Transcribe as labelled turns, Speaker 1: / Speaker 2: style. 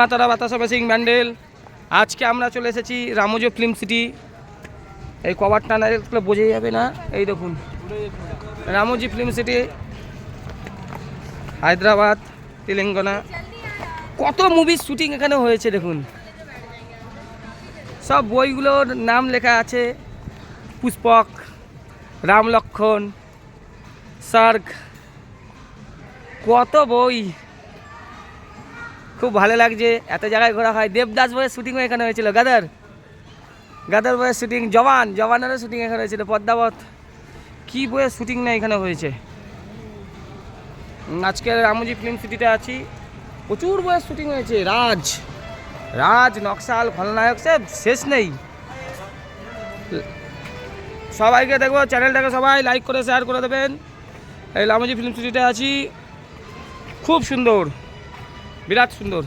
Speaker 1: মাতারা বাতাসা বেসিং ব্যান্ডেল। আজকে আমরা চলে এসেছি রামোজি ফিল্ম সিটি। এই কভারটা না দেখলে বোঝাই যাবে না। এই দেখুন রামোজি ফিল্ম সিটি, হায়দ্রাবাদ, তেলেঙ্গানা। কত মুভির শুটিং এখানে হয়েছে দেখুন। সব বইগুলোর নাম লেখা আছে, পুষ্পক, রাম লক্ষণ, সার্গ, কত বই। খুব ভালো লাগছে, এত জায়গায় ঘোরা হয়। দেবদাস বইয়ের শুটিংও এখানে হয়েছিল, গাদার বইয়ের শুটিং, জওয়ানেরও শুটিং এখানে হয়েছিল, পদ্মাবত। কী বইয়ের শুটিং না এখানে হয়েছে। আজকে রামোজি ফিল্ম সিটিতে আছি, প্রচুর বইয়ের শুটিং হয়েছে। রাজ, নকশাল, খলনায়ক, সব শেষ নেই। সবাইকে দেখবো, চ্যানেলটাকে সবাই লাইক করে শেয়ার করে দেবেন। এই রামোজি ফিল্ম সিটিতে আছি, খুব সুন্দর, বিরাট সুন্দর।